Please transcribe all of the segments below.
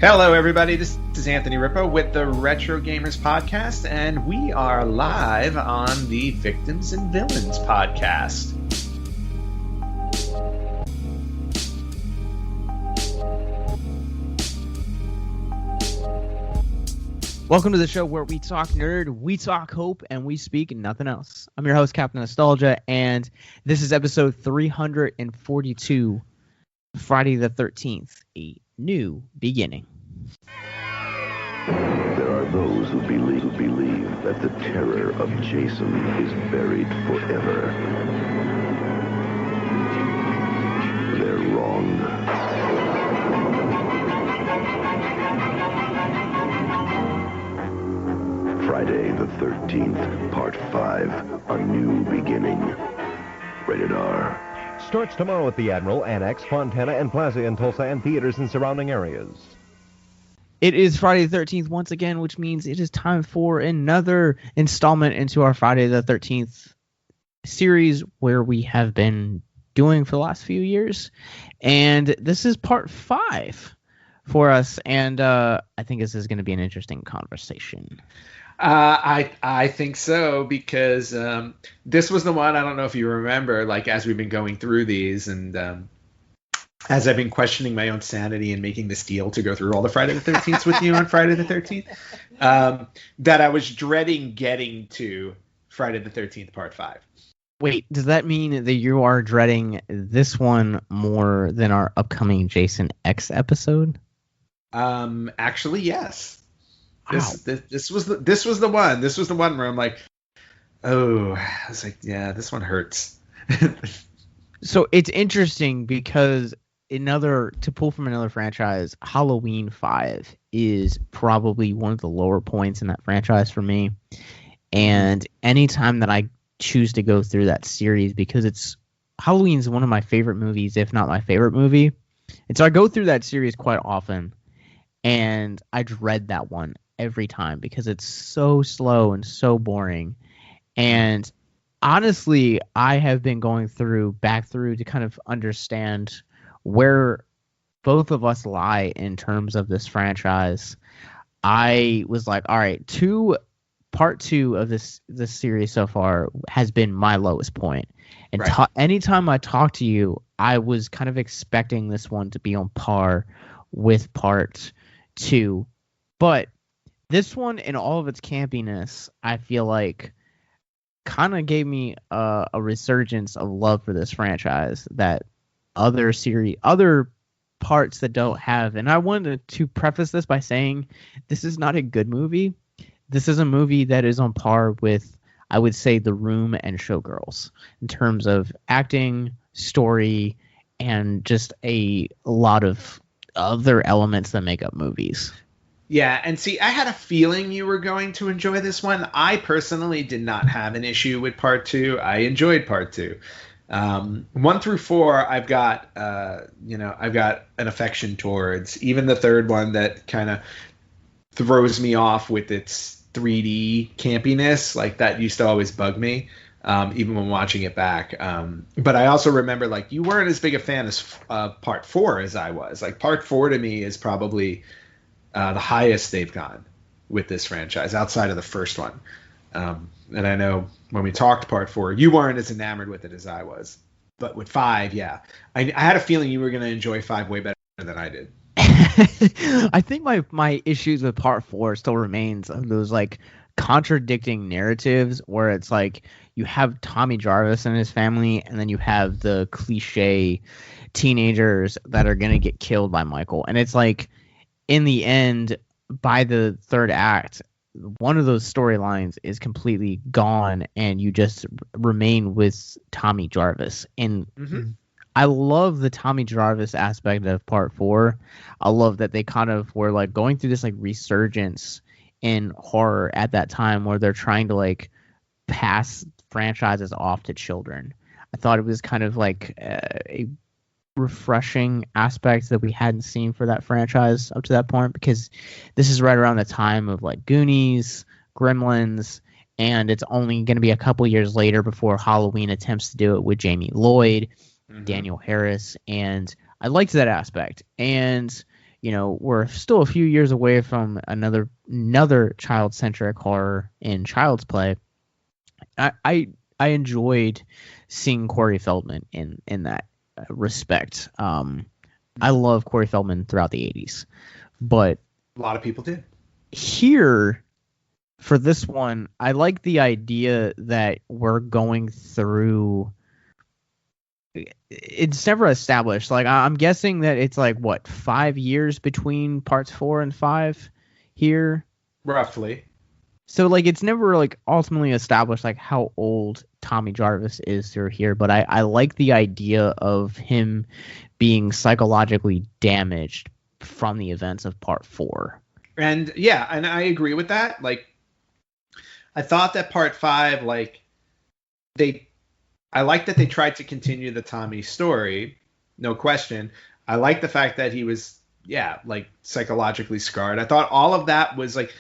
Hello, everybody. This is Anthony Ripo with the Retro Gamers Podcast, and we are live on the Victims and Villains Podcast. Welcome to the show where we talk nerd, we talk hope, and we speak nothing else. I'm your host, Captain Nostalgia, and this is episode 342, Friday the 13th, a new beginning. There are those who believe that the terror of Jason is buried forever. They're wrong. Friday the 13th, Part 5, A New Beginning. Rated R. Starts tomorrow at the Admiral, Annex, Fontana, and Plaza in Tulsa, and theaters in surrounding areas. It is Friday the 13th once again, which means it is time for another installment into our Friday the 13th series where we have been doing for the last few years. And this is part 5 for us, and I think this is going to be an interesting conversation. I think so, because this was the one, I don't know if you remember, like as we've been going through these and as I've been questioning my own sanity and making this deal to go through all the Friday the 13th with you on Friday the 13th, that I was dreading getting to Friday the 13th Part 5. Wait, does that mean that you are dreading this one more than our upcoming Jason X episode? Actually, yes. Wow. This was the one. This was the one where I'm like, oh, I was like, yeah, this one hurts. So it's interesting because to pull from another franchise, Halloween 5 is probably one of the lower points in that franchise for me. And anytime that I choose to go through that series, because Halloween's one of my favorite movies, if not my favorite movie. And so I go through that series quite often, and I dread that one every time because it's so slow and so boring. And honestly, I have been going back through to kind of understand where both of us lie in terms of this franchise. I was like, all right, part 2 of this series so far has been my lowest point. And right. Anytime I talk to you, I was kind of expecting this one to be on par with part 2. But this one, in all of its campiness, I feel like kind of gave me a resurgence of love for this franchise that other parts that don't have. And I wanted to preface this by saying this is not a good movie. This is a movie that is on par with, I would say, The Room and Showgirls in terms of acting, story, and just a lot of other elements that make up movies. Yeah, and see, I had a feeling you were going to enjoy this one. I personally did not have an issue with Part 2. I enjoyed Part 2. 1 through 4, I've got an affection towards. Even the third one that kind of throws me off with its 3D campiness, like that used to always bug me, even when watching it back. But I also remember, like, you weren't as big a fan as Part 4 as I was. Like, Part 4 to me is probably the highest they've gone with this franchise outside of the first one. And I know when we talked Part 4, you weren't as enamored with it as I was. But with 5, yeah. I had a feeling you were going to enjoy 5 way better than I did. I think my issues with Part 4 still remains of those, like, contradicting narratives where it's like you have Tommy Jarvis and his family, and then you have the cliche teenagers that are going to get killed by Michael. And it's like, in the end, by the third act, one of those storylines is completely gone, and you just remain with Tommy Jarvis. And I love the Tommy Jarvis aspect of Part 4. I love that they kind of were like going through this like resurgence in horror at that time where they're trying to like pass franchises off to children. I thought it was kind of like a refreshing aspect that we hadn't seen for that franchise up to that point, because this is right around the time of like Goonies, Gremlins, and it's only going to be a couple years later before Halloween attempts to do it with Jamie Lloyd, Daniel Harris, and I liked that aspect. And we're still a few years away from another child-centric horror in Child's Play. I enjoyed seeing Corey Feldman in that respect. I love Corey Feldman throughout the 80s, but a lot of people did. Here, for this one, I like the idea that we're going through. It's never established. Like, I'm guessing that it's like, what, 5 years between parts 4 and 5 here? Roughly. So, like, it's never, like, ultimately established, like, how old Tommy Jarvis is through here. But I like the idea of him being psychologically damaged from the events of part 4. And, yeah, and I agree with that. Like, I thought that part 5, like, I like that they tried to continue the Tommy story, no question. I like the fact that he was, like, psychologically scarred. I thought all of that was, like,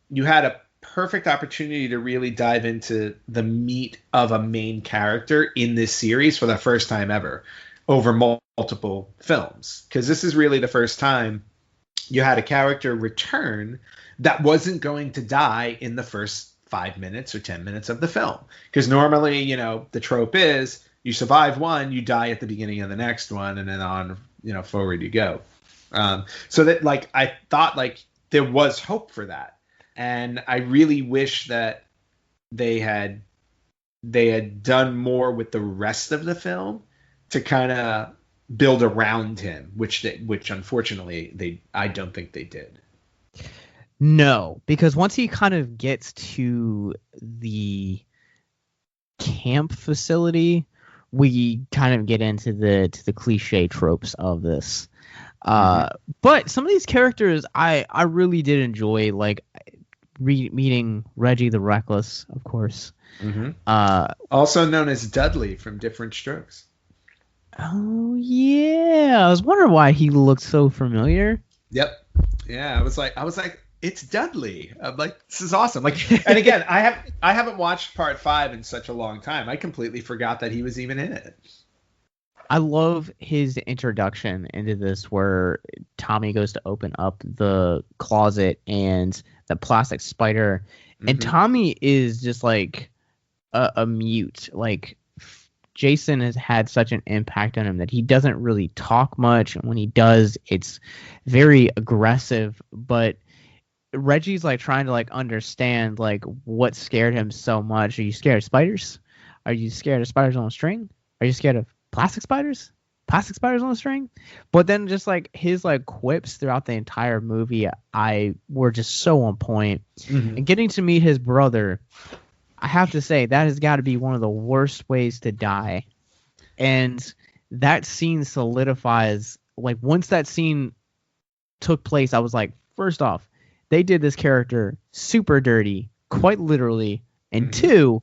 you had a perfect opportunity to really dive into the meat of a main character in this series for the first time ever over multiple films. Because this is really the first time you had a character return that wasn't going to die in the first 5 minutes or 10 minutes of the film. Because normally, the trope is you survive one, you die at the beginning of the next one, and then on, forward you go. So that, like, I thought, like, there was hope for that. And I really wish that they had done more with the rest of the film to kind of build around him, which unfortunately I don't think they did. No, because once he kind of gets to the camp facility, we kind of get into the cliche tropes of this. But some of these characters I really did enjoy, like meeting Reggie the Reckless, of course. Also known as Dudley from Different Strokes. Oh yeah, I was wondering why he looked so familiar. Yep. Yeah, I was like, it's Dudley. I'm like, this is awesome. Like, and again, I haven't watched part 5 in such a long time. I completely forgot that he was even in it. I love his introduction into this, where Tommy goes to open up the closet and the plastic spider, and Tommy is just like a mute. Like, Jason has had such an impact on him that he doesn't really talk much, and when he does, it's very aggressive. But Reggie's like trying to like understand like what scared him so much. Are you scared of spiders? Are you scared of spiders on a string? Are you scared of plastic spiders? Plastic spiders on a string? But then just like his like quips throughout the entire movie, were just so on point. And getting to meet his brother, I have to say that has got to be one of the worst ways to die. And that scene solidifies, like, once that scene took place, I was like, first off, they did this character super dirty, quite literally. And 2,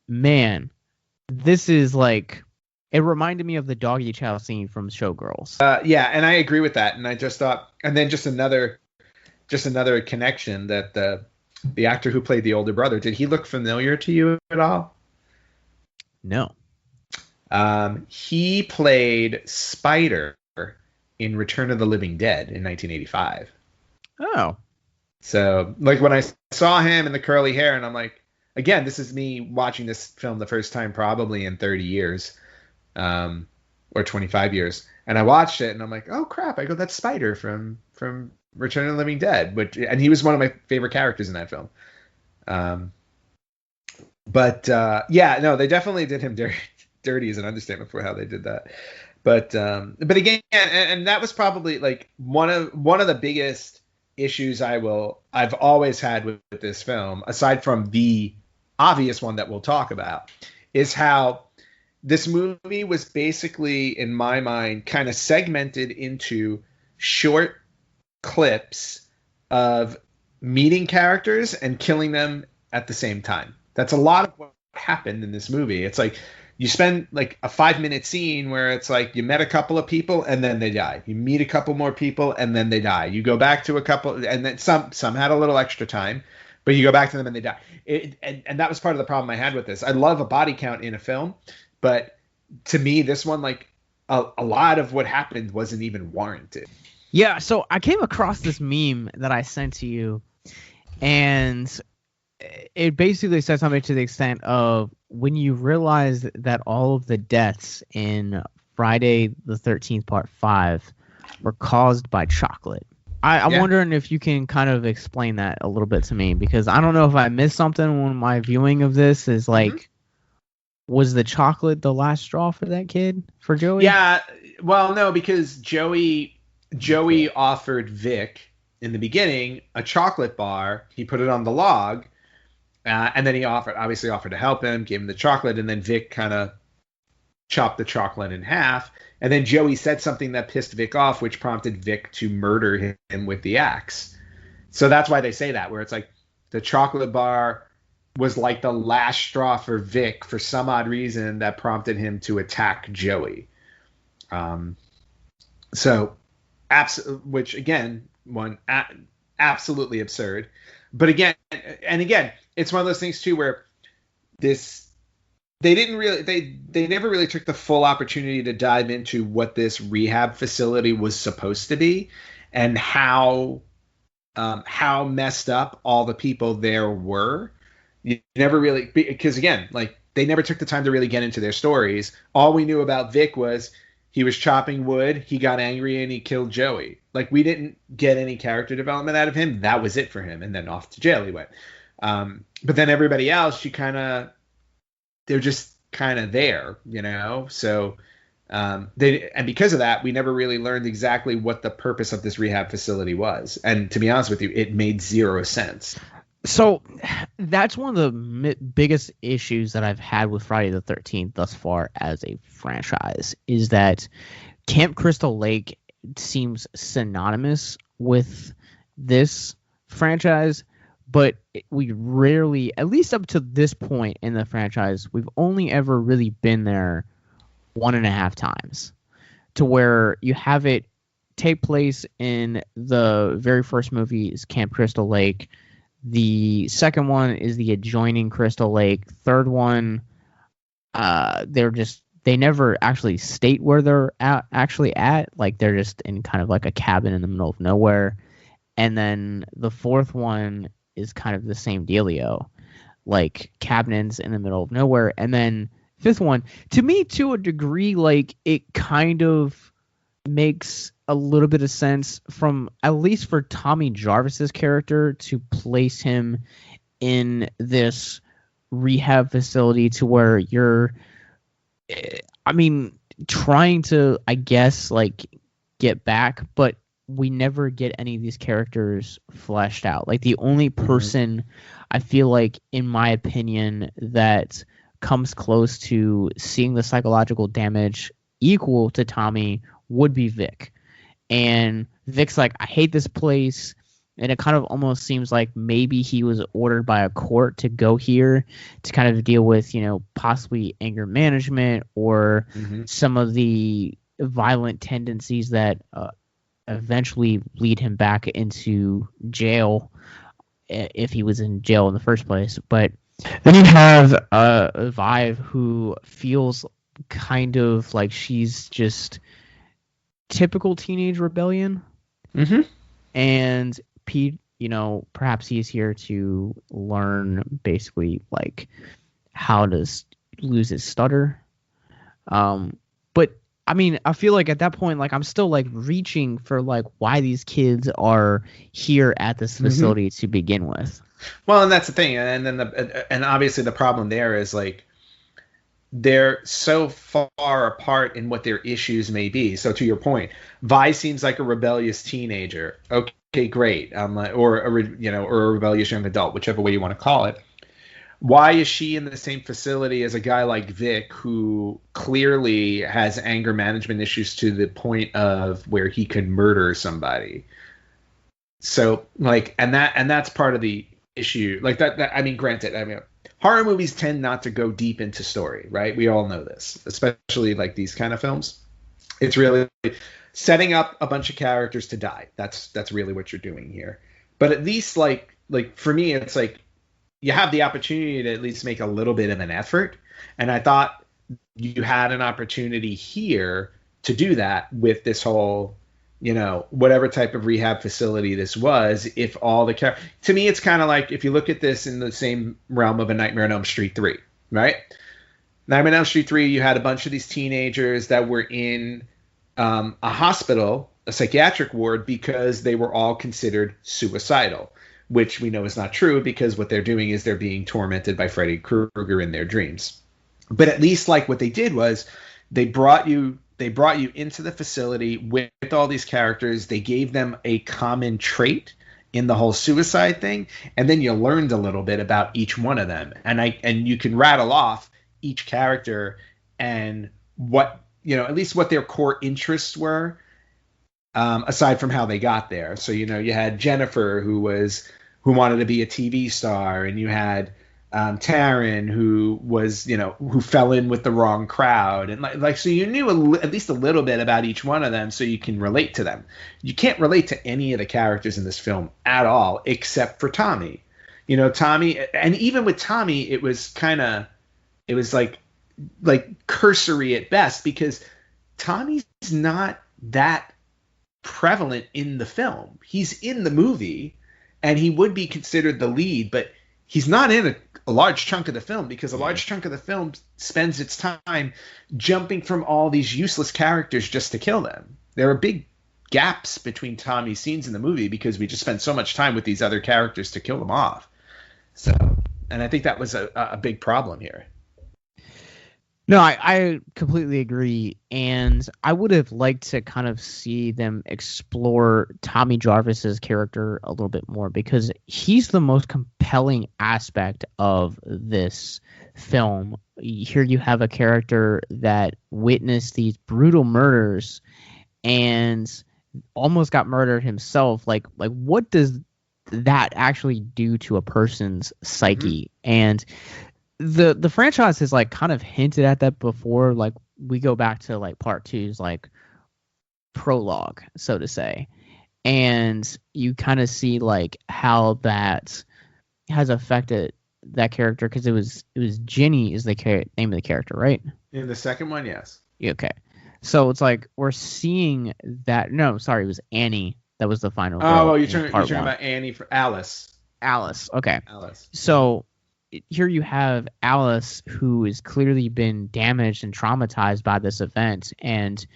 man, this is like, it reminded me of the doggy chow scene from Showgirls. Yeah, and I agree with that. And I just thought, and then just another connection that the actor who played the older brother, did he look familiar to you at all? No. He played Spider in Return of the Living Dead in 1985. Oh. So, like, when I saw him in the curly hair, and I'm like, again, this is me watching this film the first time probably in 30 years, or 25 years. And I watched it, and I'm like, oh, crap. I go, that's Spider from Return of the Living Dead. And he was one of my favorite characters in that film. Yeah, no, they definitely did him dirty is an understatement for how they did that. But again, and that was probably like one of the biggest issues I've always had with this film, aside from the obvious one that we'll talk about, is how this movie was basically, in my mind, kind of segmented into short clips of meeting characters and killing them at the same time. That's a lot of what happened in this movie. It's like you spend like a 5-minute scene where it's like you met a couple of people and then they die. You meet a couple more people and then they die. You go back to a couple, and then some had a little extra time, but you go back to them and they die. And that was part of the problem I had with this. I love a body count in a film, but to me, this one, like a lot of what happened wasn't even warranted. Yeah, so I came across this meme that I sent to you, and it basically said something to the extent of when you realize that all of the deaths in Friday the 13th Part 5 were caused by chocolate. I'm Yeah. wondering if you can kind of explain that a little bit to me, because I don't know if I missed something when my viewing of this is like, was the chocolate the last straw for that kid, for Joey? Yeah, well, no, because Joey offered Vic in the beginning a chocolate bar. He put it on the log, and then he obviously offered to help him, gave him the chocolate, and then Vic kind of chopped the chocolate in half. And then Joey said something that pissed Vic off, which prompted Vic to murder him with the axe. So that's why they say that, where it's like the chocolate bar was like the last straw for Vic for some odd reason that prompted him to attack Joey. Which again, absolutely absurd. But again, it's one of those things too where they never really took the full opportunity to dive into what this rehab facility was supposed to be and how messed up all the people there were. You never really, because again, like they never took the time to really get into their stories. All we knew about Vic was he was chopping wood, he got angry, and he killed Joey. Like we didn't get any character development out of him. That was it for him, and then off to jail he went. But then everybody else, they're just kind of there, you know. So because of that, we never really learned exactly what the purpose of this rehab facility was. And to be honest with you, it made zero sense. So that's one of the biggest issues that I've had with Friday the 13th thus far as a franchise, is that Camp Crystal Lake seems synonymous with this franchise, but we rarely, at least up to this point in the franchise, we've only ever really been there 1.5 times, to where you have it take place in the very first movie is Camp Crystal Lake. The second one is the adjoining Crystal Lake. Third one, they never actually state where they're actually at. Like they're just in kind of like a cabin in the middle of nowhere. And then the fourth one is kind of the same dealio, like cabins in the middle of nowhere. And then fifth one, to me, to a degree, like it kind of makes a little bit of sense, from at least for Tommy Jarvis's character, to place him in this rehab facility to where you're, trying to, I guess, like get back, but we never get any of these characters fleshed out. Like the only person I feel like, in my opinion, that comes close to seeing the psychological damage equal to Tommy would be Vic. And Vic's like, I hate this place. And it kind of almost seems like maybe he was ordered by a court to go here to kind of deal with, possibly anger management or some of the violent tendencies that eventually lead him back into jail, if he was in jail in the first place. But then you have Vive, who feels kind of like she's just typical teenage rebellion. And Pete, perhaps he's here to learn basically like how to lose his stutter. But I feel like at that point, like I'm still like reaching for like why these kids are here at this facility to begin with. Well, and that's the thing, and then and obviously the problem there is like they're so far apart in what their issues may be. So to your point, Vi seems like a rebellious teenager. Okay, great. Or a rebellious young adult, whichever way you want to call it. Why is she in the same facility as a guy like Vic, who clearly has anger management issues to the point of where he could murder somebody? So like, and that's part of the issue. Like granted, horror movies tend not to go deep into story, right? We all know this, especially like these kind of films. It's really setting up a bunch of characters to die. That's really what you're doing here. But at least like for me, it's like you have the opportunity to at least make a little bit of an effort. And I thought you had an opportunity here to do that with this whole whatever type of rehab facility this was, if all to me, it's kind of like if you look at this in the same realm of A Nightmare on Elm Street 3, right? Nightmare on Elm Street 3, you had a bunch of these teenagers that were in a hospital, a psychiatric ward, because they were all considered suicidal, which we know is not true because what they're doing is they're being tormented by Freddy Krueger in their dreams. But at least like what they did was they brought you into the facility with all these characters. They gave them a common trait in the whole suicide thing, and then you learned a little bit about each one of them. And you can rattle off each character and what, at least what their core interests were, aside from how they got there. So, you had Jennifer, who wanted to be a TV star, and you had Taryn, who was, who fell in with the wrong crowd, and so you knew at least a little bit about each one of them, so you can relate to them. You can't relate to any of the characters in this film at all, except for Tommy. Tommy, and even with Tommy, it was like cursory at best, because Tommy's not that prevalent in the film. He's in the movie, and he would be considered the lead, but he's not in a large chunk of the film, because a large chunk of the film spends its time jumping from all these useless characters just to kill them. There are big gaps between Tommy's scenes in the movie because we just spend so much time with these other characters to kill them off. So, and I think that was a big problem here. No, I completely agree, and I would have liked to kind of see them explore Tommy Jarvis's character a little bit more, because he's the most compelling aspect of this film. Here you have a character that witnessed these brutal murders and almost got murdered himself. Like what does that actually do to a person's psyche? Mm-hmm. And the franchise has like kind of hinted at that before. Like we go back to like part 2's like prologue, so to say, and you kind of see like how that has affected that character, because it was Ginny is the name of the character, right? In the second one, yes. Okay, so it's like we're seeing that. No, sorry, it was Annie. That was the final girl. Oh, you're talking about Annie for Alice. Alice, okay. Alice. So here you have Alice, who has clearly been damaged and traumatized by this event, and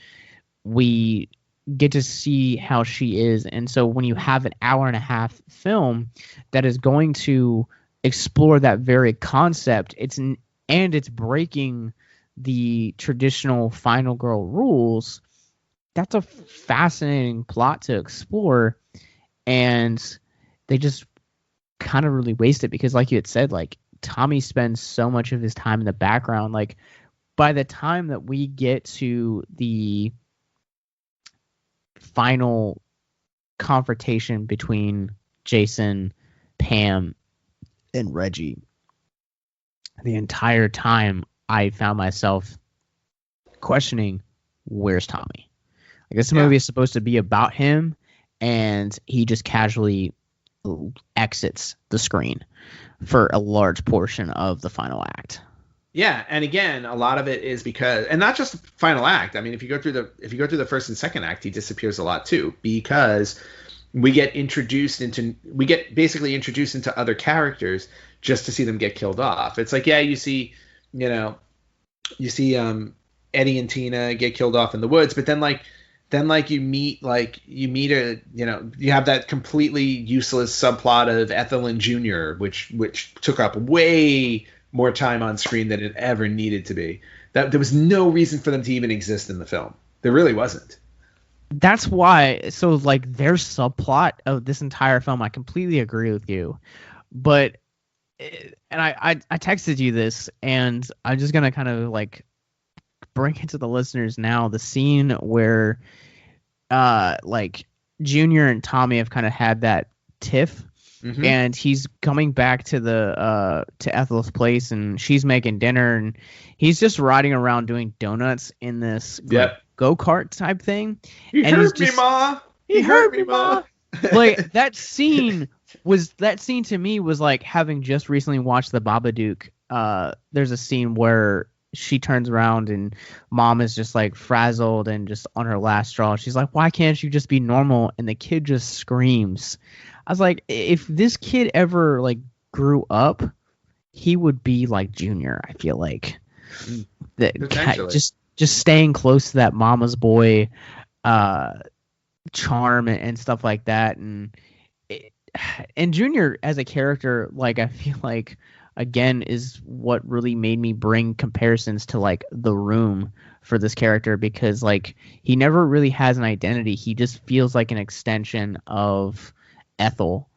we get to see how she is. And so when you have an hour-and-a-half film that is going to explore that very concept, it's breaking the traditional final girl rules, that's a fascinating plot to explore, and they just kind of really waste it, because like you had said, like Tommy spends so much of his time in the background. Like by the time that we get to the final confrontation between Jason, Pam, and Reggie, the entire time I found myself questioning, where's Tommy? I guess the movie is supposed to be about him, and he just casually exits the screen for a large portion of the final act. Yeah, and again, a lot of it is because, and not just the final act. I mean, if you go through the first and second act, he disappears a lot too, because we get basically introduced into other characters just to see them get killed off. It's like, you see Eddie and Tina get killed off in the woods, but then you meet you have that completely useless subplot of Ethel and Junior, which took up way more time on screen than it ever needed to be. That there was no reason for them to even exist in the film. There really wasn't. That's why. So like their subplot of this entire film, I completely agree with you, but and I texted you this, and I'm just gonna kind of like bring it to the listeners now. The scene where like Junior and Tommy have kind of had that tiff. Mm-hmm. And he's coming back to to Ethel's place, and she's making dinner, and he's just riding around doing donuts in this go-kart type thing. He hurt me, Ma. He hurt me, Ma. Like that scene to me was like having just recently watched The Babadook. There's a scene where she turns around and mom is just like frazzled and just on her last straw. She's like, why can't you just be normal? And the kid just screams. I was like, if this kid ever like grew up, he would be like Junior. I feel like just staying close to that mama's boy charm and stuff like that. And Junior as a character, like, I feel like, again, is what really made me bring comparisons to like The Room for this character, because like he never really has an identity. He just feels like an extension of Ethel,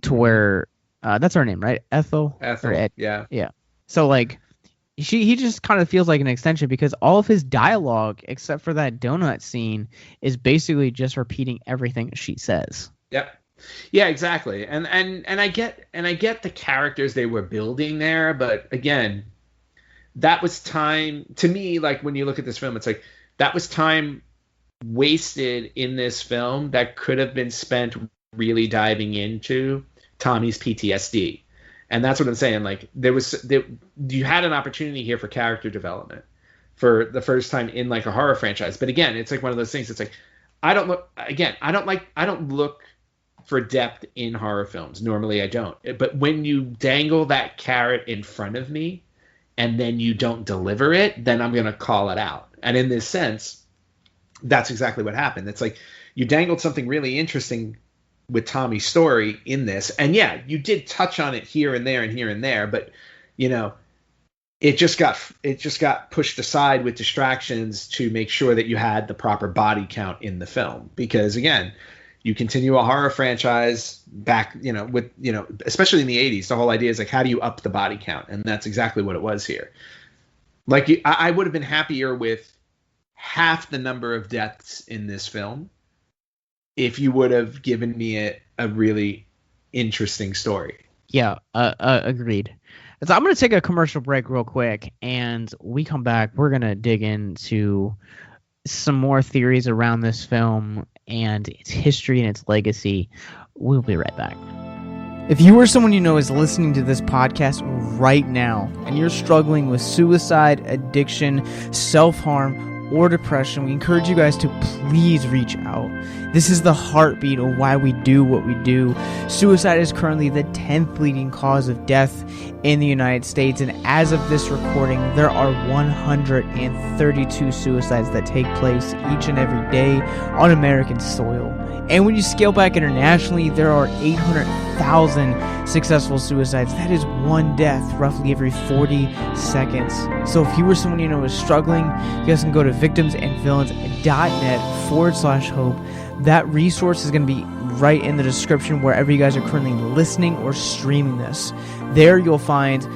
to where that's her name, right? Ethel. Yeah. So like he just kind of feels like an extension, because all of his dialogue, except for that donut scene, is basically just repeating everything she says. Yep. Yeah, exactly. And I get the characters they were building there, but again, that was time to me. Like, when you look at this film, it's like that was time wasted in this film that could have been spent really diving into Tommy's PTSD. And that's what I'm saying. Like, you had an opportunity here for character development for the first time in like a horror franchise. But again, it's like one of those things. It's like, I don't look for depth in horror films. Normally I don't. But when you dangle that carrot in front of me and then you don't deliver it, then I'm going to call it out. And in this sense, that's exactly what happened. It's like you dangled something really interesting with Tommy's story in this. And yeah, you did touch on it here and there, but you know, it just got pushed aside with distractions to make sure that you had the proper body count in the film. Because again, you continue a horror franchise back, especially in the 80s, the whole idea is like, how do you up the body count? And that's exactly what it was here. Like, I would have been happier with half the number of deaths in this film if you would have given me a really interesting story. Yeah, agreed. So I'm going to take a commercial break real quick, and we come back. We're going to dig into some more theories around this film and its history and its legacy. We'll be right back. If you or someone you know is listening to this podcast right now and you're struggling with suicide, addiction, self-harm, or depression, we encourage you guys to please reach out. This is the heartbeat of why we do what we do. Suicide is currently the 10th leading cause of death in the United States, and as of this recording, there are 132 suicides that take place each and every day on American soil. And when you scale back internationally, there are 800,000 successful suicides. That is one death roughly every 40 seconds. So if you or someone you know is struggling, you guys can go to victimsandvillains.net/hope. That resource is going to be right in the description wherever you guys are currently listening or streaming this. There you'll find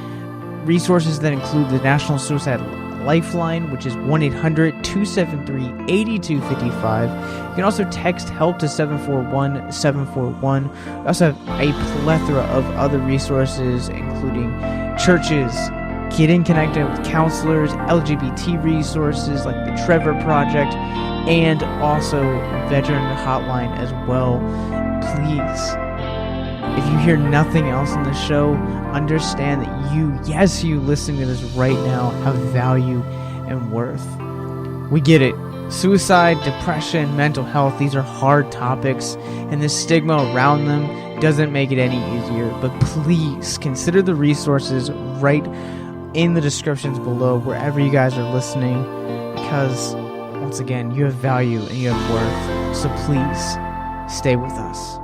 resources that include the National Suicide Lifeline, which is 1-800-273-8255. You can also text HELP to 741-741. We also have a plethora of other resources, including churches, getting connected with counselors, LGBT resources like the Trevor Project, and also veteran hotline as well. Please, if you hear nothing else in the show, understand that you listening to this right now, have value and worth. We get it. Suicide, depression, mental health, these are hard topics, and the stigma around them doesn't make it any easier. But please consider the resources right in the descriptions below wherever you guys are listening, because once again, you have value and you have worth. So please stay with us.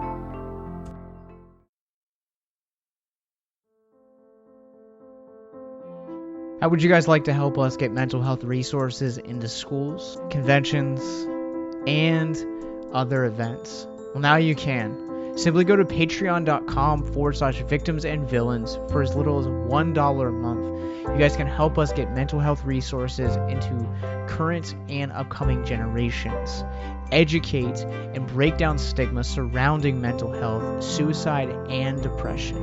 How would you guys like to help us get mental health resources into schools, conventions, and other events? Well, now you can. Simply go to patreon.com/victimsandvillains for as little as $1 a month. You guys can help us get mental health resources into current and upcoming generations, educate and break down stigma surrounding mental health, suicide, and depression.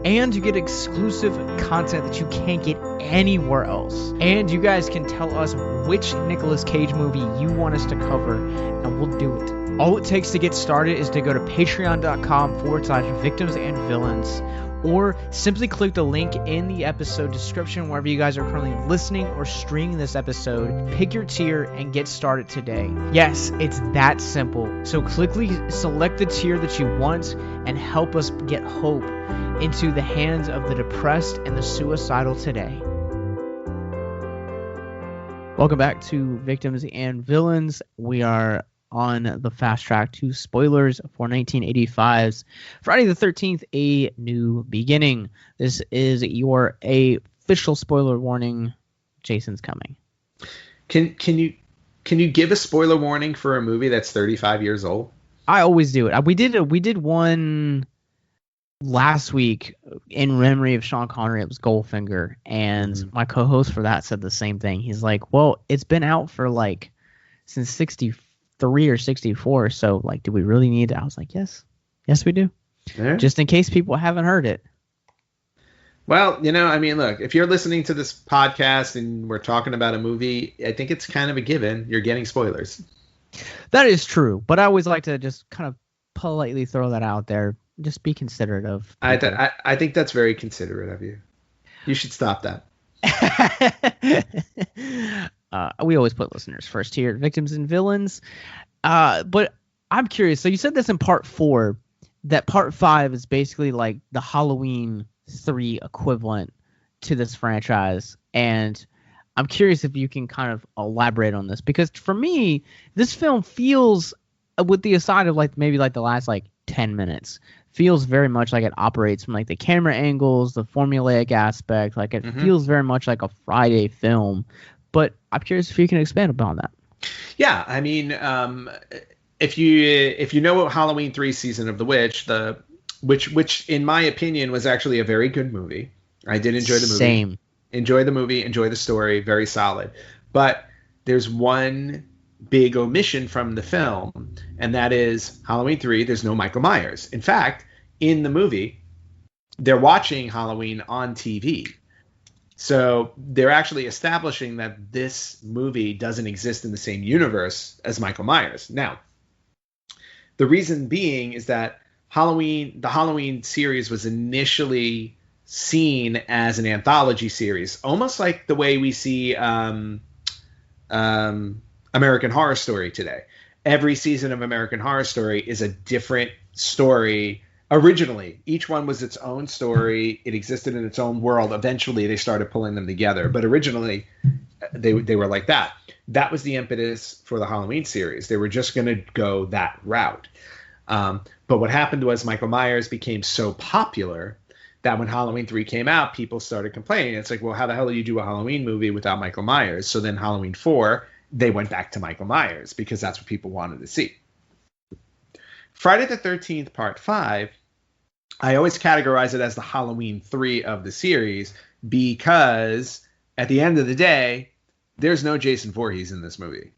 And you get exclusive content that you can't get anywhere else. And you guys can tell us which Nicolas Cage movie you want us to cover, and we'll do it. All it takes to get started is to go to patreon.com/victimsandvillains, or simply click the link in the episode description wherever you guys are currently listening or streaming this episode. Pick your tier and get started today. Yes, it's that simple. So quickly select the tier that you want and help us get hope into the hands of the depressed and the suicidal today. Welcome back to Victims and Villains. We are on the fast track to spoilers for 1985's Friday the 13th, A New Beginning. This is your official spoiler warning. Jason's coming. Can you give a spoiler warning for a movie that's 35 years old? I always do it. We did one last week in memory of Sean Connery. It was Goldfinger, and my co-host for that said the same thing. He's like, well, it's been out for like since 63 or 64, so like, do we really need it? I was like, yes we do. Yeah. Just in case people haven't heard it. Well, I mean, look, if you're listening to this podcast and we're talking about a movie, I think it's kind of a given you're getting spoilers. That is true, but I always like to just kind of politely throw that out there. Just be considerate of people. I think that's very considerate of you. You should stop that. We always put listeners first here, Victims and Villains. But I'm curious. So you said this in part 4, that part 5 is basically like the Halloween 3 equivalent to this franchise. And I'm curious if you can kind of elaborate on this, because for me, this film feels, with the aside of like maybe like the last like 10 minutes, feels very much like it operates from like the camera angles, the formulaic aspect. Like it feels very much like a Friday film. But I'm curious if you can expand upon that. Yeah, I mean, if you know what Halloween 3 Season of the Witch, which in my opinion was actually a very good movie. I did enjoy the movie. Same. Enjoy the movie, enjoy the story, very solid. But there's one big omission from the film, and that is Halloween 3, there's no Michael Myers. In fact, in the movie, they're watching Halloween on TV. So they're actually establishing that this movie doesn't exist in the same universe as Michael Myers. Now, the reason being is that the Halloween series was initially seen as an anthology series, almost like the way we see American Horror Story today. Every season of American Horror Story is a different story. Originally, each one was its own story. It existed in its own world. Eventually, they started pulling them together. But originally, they were like that. That was the impetus for the Halloween series. They were just going to go that route. But what happened was Michael Myers became so popular that when Halloween 3 came out, people started complaining. It's like, well, how the hell do you do a Halloween movie without Michael Myers? So then Halloween 4, they went back to Michael Myers because that's what people wanted to see. Friday the 13th, Part 5, I always categorize it as the Halloween 3 of the series because at the end of the day, there's no Jason Voorhees in this movie.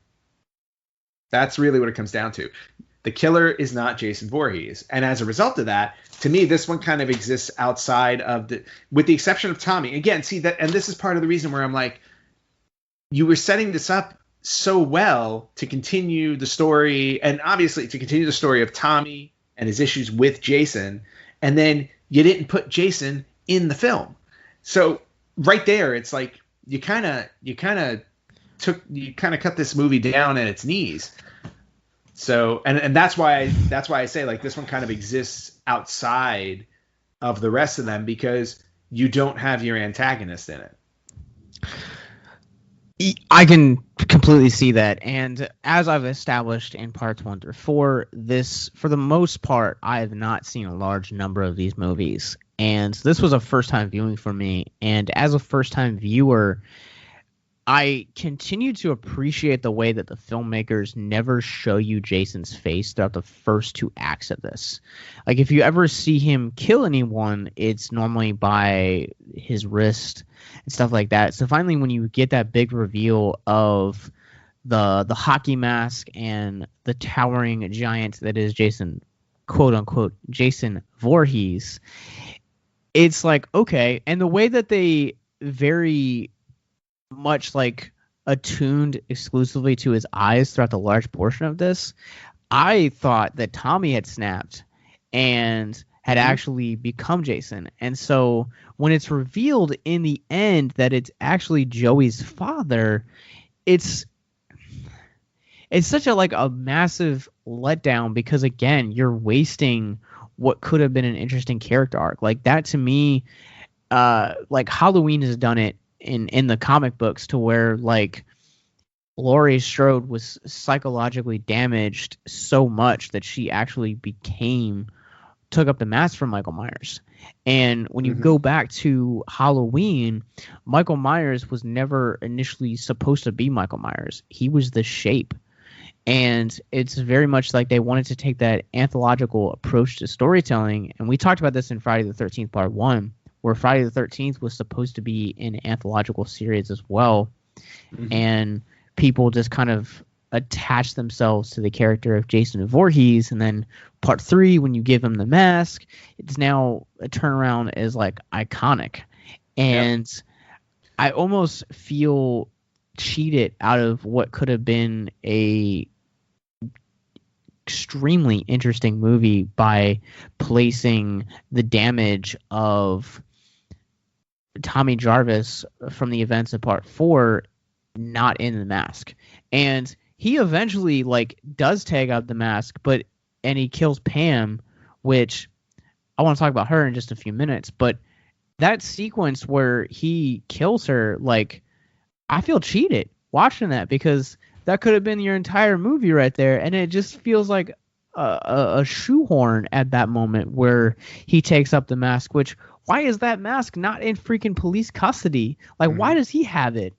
That's really what it comes down to. The killer is not Jason Voorhees. And as a result of that, to me, this one kind of exists outside of with the exception of Tommy. Again, see that, and this is part of the reason where I'm like, you were setting this up so well to continue the story, and obviously to continue the story of Tommy and his issues with Jason, and then you didn't put Jason in the film. So right there, it's like you kind of cut this movie down at its knees. So and that's why I say like this one kind of exists outside of the rest of them because you don't have your antagonist in it. I can completely see that. And as I've established in parts 1 through 4, this, for the most part, I have not seen a large number of these movies. And this was a first-time viewing for me. And as a first-time viewer, I continue to appreciate the way that the filmmakers never show you Jason's face throughout the first 2 acts of this. Like, if you ever see him kill anyone, it's normally by his wrist and stuff like that. So finally, when you get that big reveal of the hockey mask and the towering giant that is Jason, quote unquote, Jason Voorhees, it's like, okay. And the way that they very much like attuned exclusively to his eyes throughout the large portion of this, I thought that Tommy had snapped. And had actually become Jason. And so when it's revealed in the end that it's actually Joey's father, it's such a massive letdown, because again, you're wasting what could have been an interesting character arc. Like that to me, like Halloween has done it in the comic books to where like Laurie Strode was psychologically damaged so much that she actually took up the mask from Michael Myers. And when you go back to Halloween, Michael Myers was never initially supposed to be Michael Myers. He was the shape. And it's very much like they wanted to take that anthological approach to storytelling. And we talked about this in Friday the 13th Part 1, where Friday the 13th was supposed to be an anthological series as well. And people just kind of attach themselves to the character of Jason Voorhees. And then Part 3, when you give him the mask, it's now a turnaround as like iconic. And I almost feel cheated out of what could have been a extremely interesting movie by placing the damage of Tommy Jarvis from the events of Part 4 not in the mask. And he eventually like does tag out the mask, and he kills Pam, which I want to talk about her in just a few minutes. But that sequence where he kills her, like, I feel cheated watching that, because that could have been your entire movie right there. And it just feels like a shoehorn at that moment where he takes up the mask, which, why is that mask not in freaking police custody? Like, why does he have it?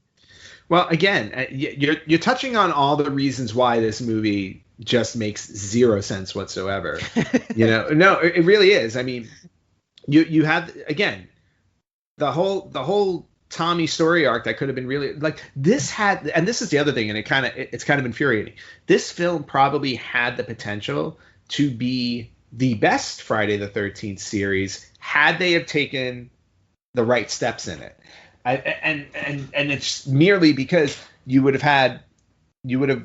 Well, again, you're touching on all the reasons why this movie just makes zero sense whatsoever. No, it really is. I mean, you had, again, the whole Tommy story arc that could have been really like this had, and this is the other thing, and it's kind of infuriating. This film probably had the potential to be the best Friday the 13th series had they have taken the right steps in it. And it's merely because you would have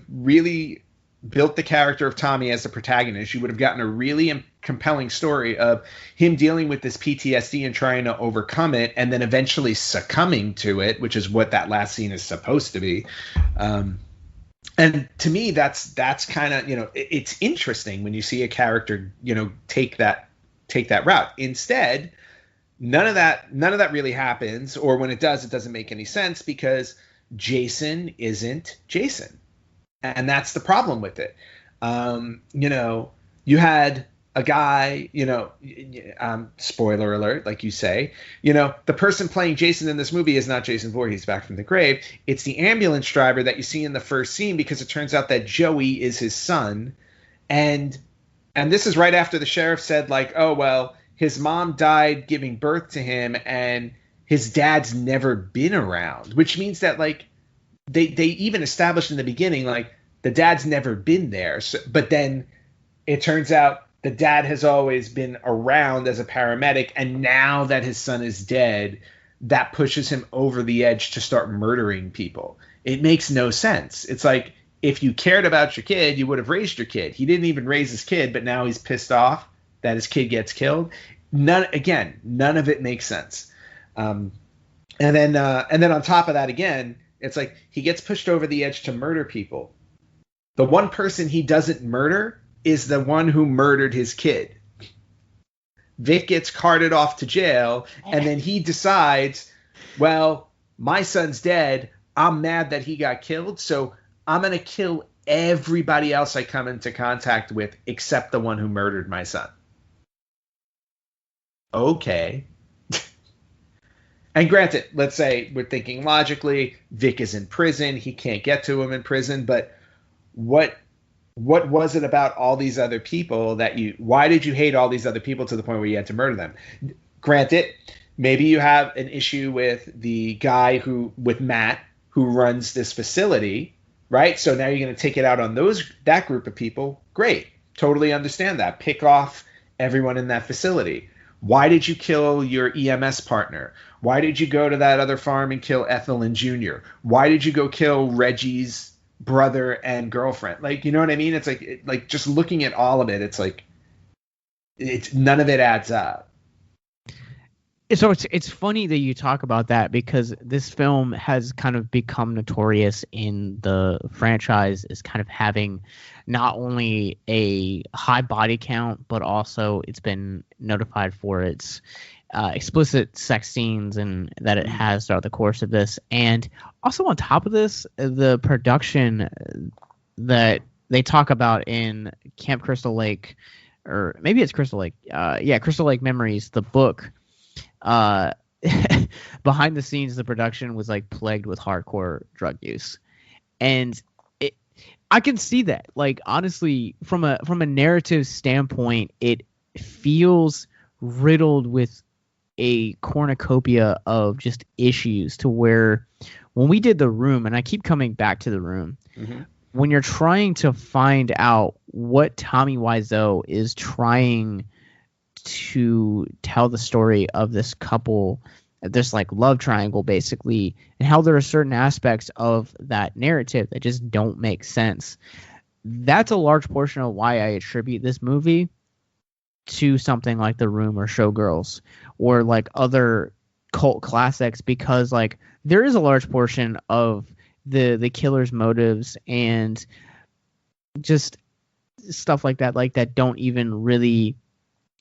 really built the character of Tommy as the protagonist. You would have gotten a really compelling story of him dealing with this PTSD and trying to overcome it, and then eventually succumbing to it, which is what that last scene is supposed to be. And to me, that's kind of, it's interesting when you see a character, take that route. Instead, none of that really happens, or when it does, it doesn't make any sense, because Jason isn't Jason. And that's the problem with it. You had a guy, spoiler alert, like you say, the person playing Jason in this movie is not Jason Voorhees back from the grave. It's the ambulance driver that you see in the first scene, because it turns out that Joey is his son. And this is right after the sheriff said, like, oh, well, his mom died giving birth to him and his dad's never been around, which means that, like, they even established in the beginning, like, the dad's never been there. So, but then it turns out the dad has always been around as a paramedic, and now that his son is dead, that pushes him over the edge to start murdering people. It makes no sense. It's like, if you cared about your kid, you would have raised your kid. He didn't even raise his kid, but now he's pissed off that his kid gets killed. None of it makes sense. And then on top of that, again, it's like he gets pushed over the edge to murder people. The one person he doesn't murder is the one who murdered his kid. Vic gets carted off to jail, and then he decides, well, my son's dead. I'm mad that he got killed, so I'm going to kill everybody else I come into contact with except the one who murdered my son. Okay. And granted, let's say we're thinking logically, Vic is in prison. He can't get to him in prison, but what was it about all these other people why did you hate all these other people to the point where you had to murder them? Granted, maybe you have an issue with the guy with Matt, who runs this facility, right? So now you're going to take it out on that group of people. Great. Totally understand that. Pick off everyone in that facility. Why did you kill your EMS partner? Why did you go to that other farm and kill Ethelyn Jr.? Why did you go kill Reggie's brother and girlfriend? Like, you know what I mean? It's like just looking at all of it, it's like, none of it adds up. So it's funny that you talk about that, because this film has kind of become notorious in the franchise as kind of having not only a high body count, but also it's been notified for its explicit sex scenes and that it has throughout the course of this. And also on top of this, the production that they talk about in Camp Crystal Lake, or maybe it's Crystal Lake. Crystal Lake Memories, the book. Behind the scenes, the production was like plagued with hardcore drug use, and I can see that. Like, honestly, from a narrative standpoint, it feels riddled with a cornucopia of just issues, to where when we did The Room, and I keep coming back to The Room, when you're trying to find out what Tommy Wiseau is trying to tell the story of this couple, this like love triangle basically, and how there are certain aspects of that narrative that just don't make sense. That's a large portion of why I attribute this movie to something like The Room or Showgirls or like other cult classics, because like there is a large portion of the killer's motives and just stuff like that don't even really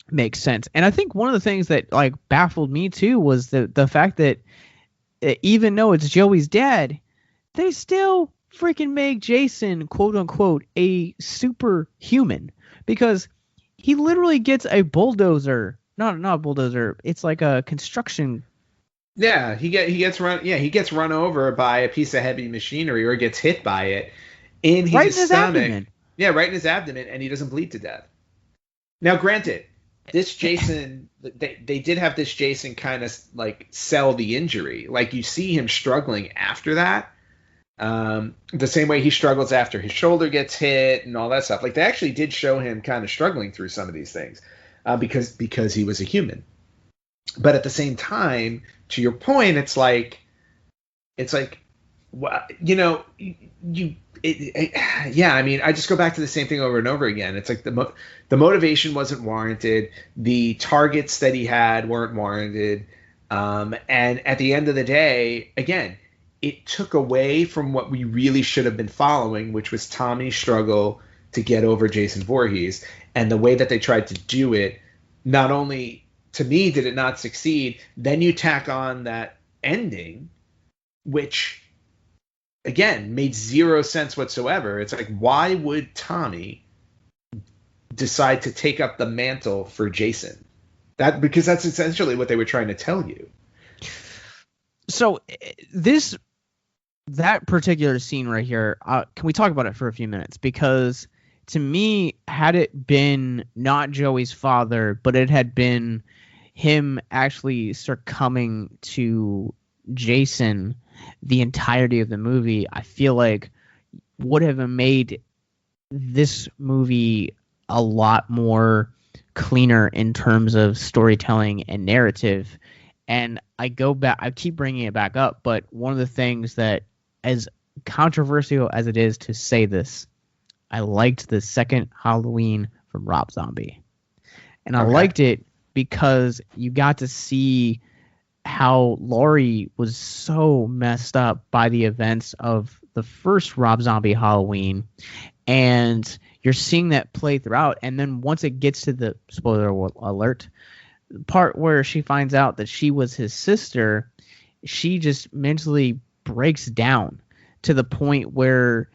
makes sense. And I think one of the things that like baffled me too was the fact that even though it's Joey's dad, they still freaking make Jason, quote unquote, a superhuman, because he literally gets a bulldozer. Not a bulldozer. It's like a construction. Yeah, he gets run over by a piece of heavy machinery, or gets hit by it in his stomach. Abdomen. Yeah, right in his abdomen, and he doesn't bleed to death. Now, granted, this Jason, they did have this Jason kind of like sell the injury. Like, you see him struggling after that, the same way he struggles after his shoulder gets hit and all that stuff. Like, they actually did show him kind of struggling through some of these things, because he was a human. But at the same time, to your point, it's like, you know, I mean, I just go back to the same thing over and over again. It's like the motivation wasn't warranted. The targets that he had weren't warranted. And at the end of the day, again, it took away from what we really should have been following, which was Tommy's struggle to get over Jason Voorhees. And the way that they tried to do it, not only, to me, did it not succeed, then you tack on that ending, which, again, made zero sense whatsoever. It's like, why would Tommy decide to take up the mantle for Jason? Because that's essentially what they were trying to tell you. So that particular scene right here, can we talk about it for a few minutes? Because to me, had it been not Joey's father, but it had been him actually succumbing to Jason the entirety of the movie, I feel like would have made this movie a lot more cleaner in terms of storytelling and narrative. And I keep bringing it back up, but one of the things that, as controversial as it is to say this, I liked the second Halloween from Rob Zombie. And I liked it because you got to see how Laurie was so messed up by the events of the first Rob Zombie Halloween, and you're seeing that play throughout. And then once it gets to the, spoiler alert, part where she finds out that she was his sister, she just mentally breaks down to the point where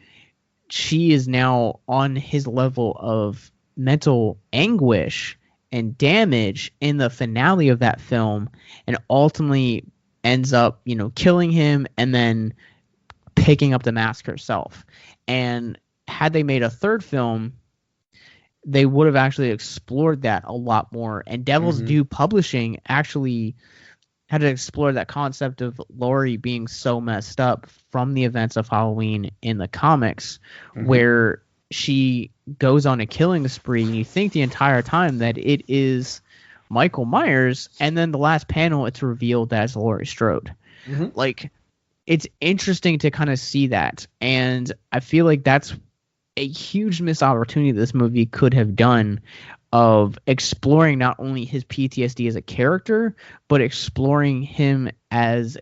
she is now on his level of mental anguish and damage in the finale of that film, and ultimately ends up, killing him and then picking up the mask herself. And had they made a third film, they would have actually explored that a lot more. And Devil's Due Publishing actually had to explore that concept of Laurie being so messed up from the events of Halloween in the comics, where she goes on a killing spree, and you think the entire time that it is Michael Myers, and then the last panel, it's revealed that it's Laurie Strode. Like, it's interesting to kind of see that, and I feel like that's a huge missed opportunity this movie could have done, of exploring not only his PTSD as a character, but exploring him as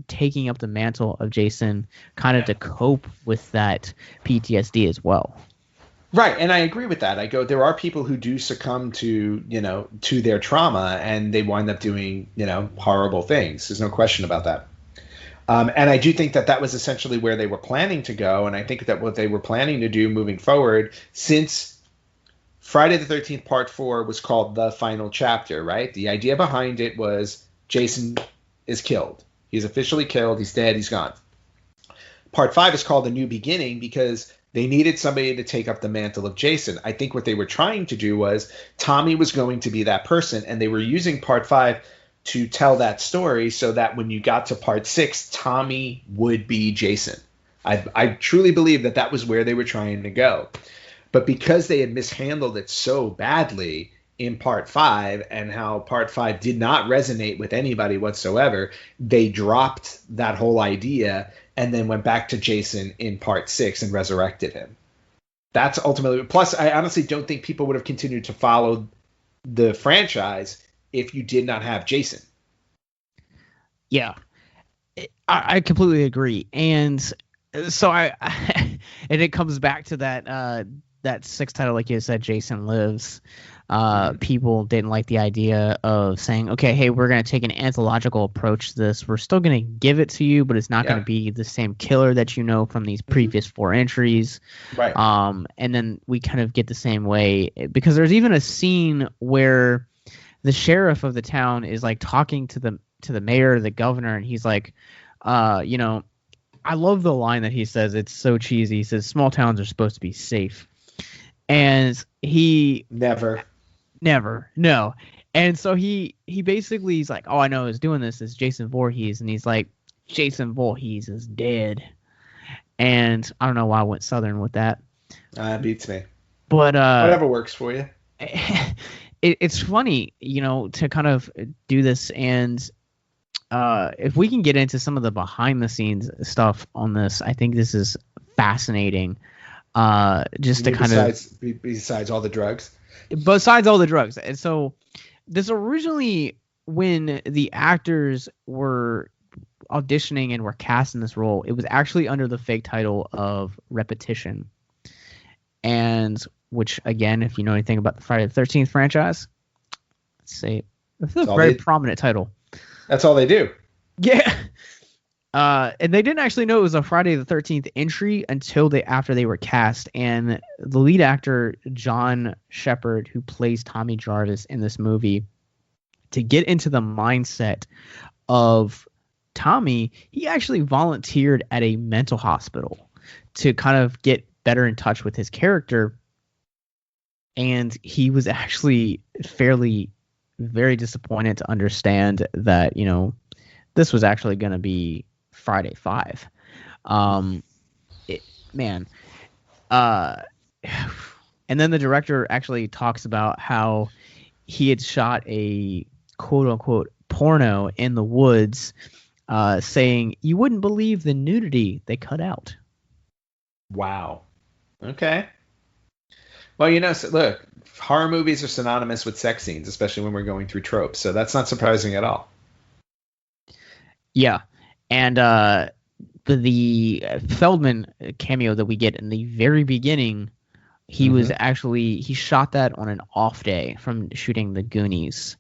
taking up the mantle of Jason, kind of to cope with that PTSD as well. Right, and I agree with that. I go, there are people who do succumb to, to their trauma, and they wind up doing, horrible things. There's no question about that. And I do think that was essentially where they were planning to go, and I think that what they were planning to do moving forward, since Friday the 13th Part 4 was called The Final Chapter, right? The idea behind it was Jason is killed. He's officially killed. He's dead. He's gone. Part 5 is called A New Beginning because they needed somebody to take up the mantle of Jason. I think what they were trying to do was Tommy was going to be that person, and they were using Part 5 to tell that story so that when you got to Part 6, Tommy would be Jason. I truly believe that was where they were trying to go. But because they had mishandled it so badly in Part 5 and how Part 5 did not resonate with anybody whatsoever, they dropped that whole idea and then went back to Jason in Part 6 and resurrected him. That's ultimately... Plus, I honestly don't think people would have continued to follow the franchise if you did not have Jason. Yeah. I completely agree. And so and it comes back to that sixth title, like you said, Jason Lives. People didn't like the idea of saying, okay, hey, we're going to take an anthological approach to this. We're still going to give it to you, but it's not going to be the same killer that you know from these previous 4 entries. Right. And then we kind of get the same way, because there's even a scene where the sheriff of the town is like talking to the mayor, the governor, and he's like, I love the line that he says. It's so cheesy. He says, small towns are supposed to be safe. And he never, no. And so he basically, he's like, all I know is doing this is Jason Voorhees. And he's like, Jason Voorhees is dead. And I don't know why I went Southern with that. Beats me. But whatever works for you. It's funny, to kind of do this. And if we can get into some of the behind the scenes stuff on this, I think this is fascinating. Besides all the drugs. Besides all the drugs. And so this originally, when the actors were auditioning and were cast in this role, it was actually under the fake title of Repetition. And which, again, if you know anything about the Friday the 13th franchise, it's a very prominent title. That's all they do. Yeah. And they didn't actually know it was a Friday the 13th entry until after they were cast. And the lead actor, John Shepard, who plays Tommy Jarvis in this movie, to get into the mindset of Tommy, he actually volunteered at a mental hospital to kind of get better in touch with his character. And he was actually very disappointed to understand that, this was actually going to be Friday 5. And then the director actually talks about how he had shot a quote unquote porno in the woods, saying you wouldn't believe the nudity they cut out. Wow. Okay. Well, so look, horror movies are synonymous with sex scenes, especially when we're going through tropes. So that's not surprising at all. Yeah. And the Feldman cameo that we get in the very beginning, he shot that on an off day from shooting The Goonies.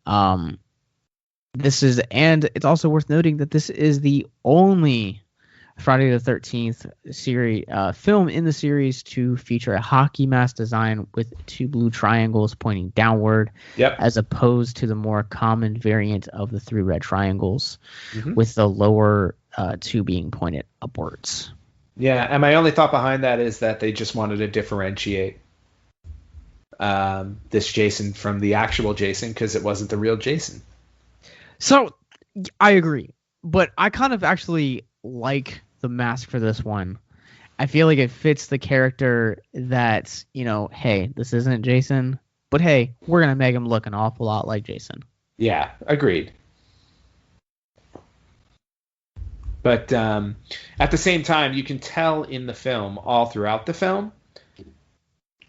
And it's also worth noting that this is the only Friday the 13th series film in the series to feature a hockey mask design with 2 blue triangles pointing downward, as opposed to the more common variant of the 3 red triangles, with the lower 2 being pointed upwards. Yeah, and my only thought behind that is that they just wanted to differentiate this Jason from the actual Jason because it wasn't the real Jason. So I agree, but I kind of actually like the mask for this one. I feel like it fits the character that, hey, this isn't Jason, but hey, we're going to make him look an awful lot like Jason. Yeah, agreed. But at the same time, you can tell in the film, all throughout the film,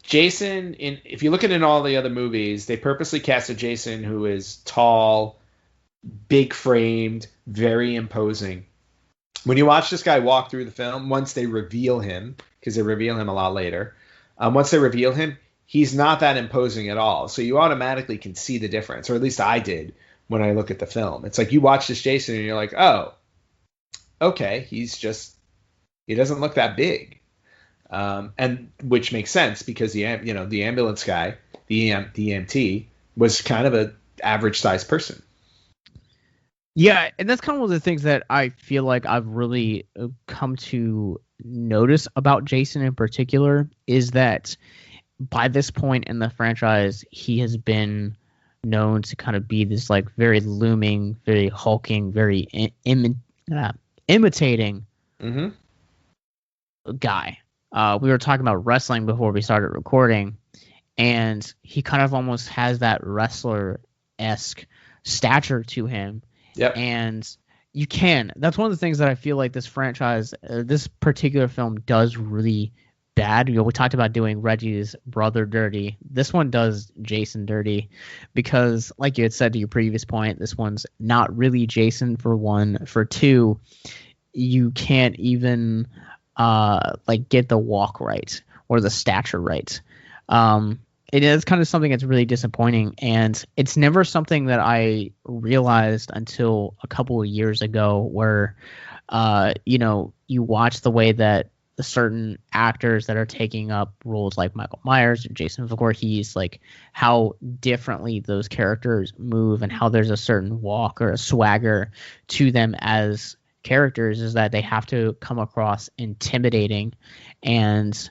Jason, if you look at in all the other movies, they purposely cast a Jason who is tall, big framed, very imposing. When you watch this guy walk through the film, once they reveal him, because they reveal him a lot later, once they reveal him, he's not that imposing at all. So you automatically can see the difference, or at least I did when I look at the film. It's like you watch this Jason and you're like, oh, okay, he doesn't look that big. And which makes sense because the ambulance guy, the EMT, was kind of an average sized person. Yeah, and that's kind of one of the things that I feel like I've really come to notice about Jason in particular is that by this point in the franchise, he has been known to kind of be this like very looming, very hulking, very imitating guy. We were talking about wrestling before we started recording, and he kind of almost has that wrestler-esque stature to him. Yep. And that's one of the things that I feel like this franchise, this particular film does really bad. We talked about doing Reggie's brother dirty. This one does Jason dirty because, like you had said to your previous point, this one's not really Jason for one. For two, you can't even get the walk right or the stature right. It is kind of something that's really disappointing, and it's never something that I realized until a couple of years ago where, you watch the way that certain actors that are taking up roles like Michael Myers and Jason Voorhees, like how differently those characters move and how there's a certain walk or a swagger to them as characters is that they have to come across intimidating and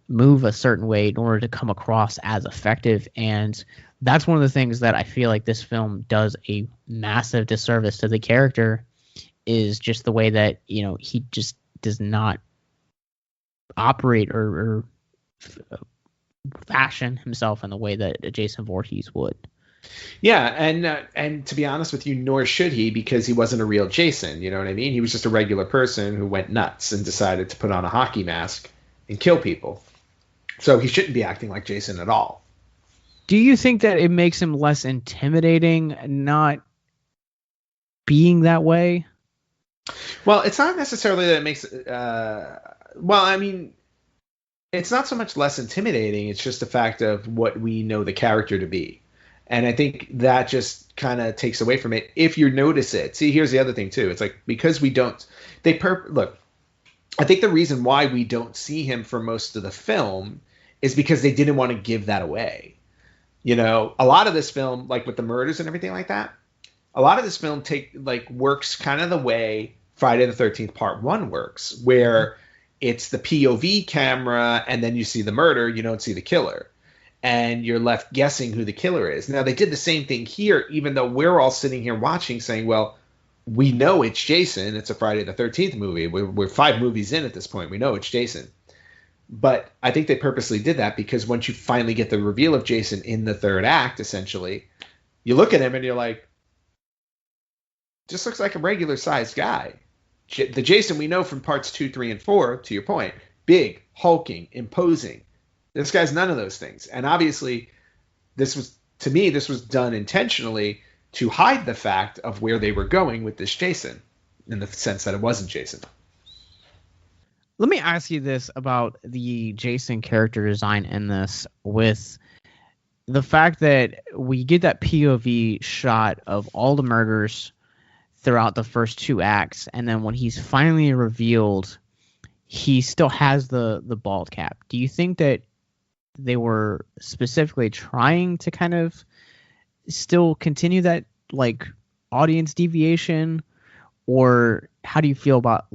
move a certain way in order to come across as effective. And that's one of the things that I feel like this film does a massive disservice to the character is just the way that he just does not operate or fashion himself in the way that Jason Voorhees would. Yeah, and to be honest with you, nor should he, because he wasn't a real Jason. You know what I mean? He was just a regular person who went nuts and decided to put on a hockey mask and kill people. So he shouldn't be acting like Jason at all. Do you think that it makes him less intimidating not being that way? Well, it's not necessarily that it makes it's not so much less intimidating. It's just the fact of what we know the character to be. And I think that just kind of takes away from it if you notice it. See, here's the other thing, too. It's like because we don't – look, I think the reason why we don't see him for most of the film is because they didn't want to give that away. A lot of this film, like with the murders and everything like that, a lot of this film works kind of the way Friday the 13th Part 1 works, where it's the POV camera and then you see the murder, you don't see the killer. And you're left guessing who the killer is. Now, they did the same thing here, even though we're all sitting here watching saying, well, we know it's Jason. It's a Friday the 13th movie. We're 5 movies in at this point. We know it's Jason. But I think they purposely did that because once you finally get the reveal of Jason in the third act, essentially, you look at him and you're like, just looks like a regular-sized guy. The Jason we know from parts 2, 3, and 4, to your point, big, hulking, imposing. This guy's none of those things. And obviously, this was done intentionally to hide the fact of where they were going with this Jason, in the sense that it wasn't Jason. Let me ask you this about the Jason character design in this, with the fact that we get that POV shot of all the murders throughout the first 2 acts, and then when he's finally revealed, he still has the bald cap. Do you think that they were specifically trying to kind of still continue that audience deviation, or how do you feel about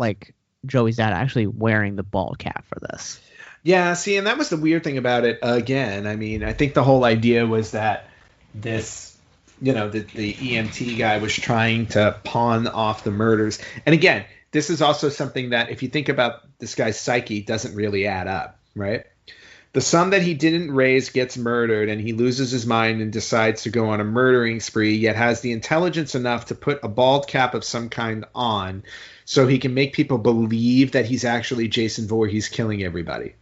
Joey's dad actually wearing the bald cap for this? Yeah, see, and that was the weird thing about it. Again, I mean, I think the whole idea was that this, the EMT guy was trying to pawn off the murders. And again, this is also something that if you think about this guy's psyche, doesn't really add up, right? The son that he didn't raise gets murdered, and he loses his mind and decides to go on a murdering spree, yet has the intelligence enough to put a bald cap of some kind on so he can make people believe that he's actually Jason Voorhees killing everybody.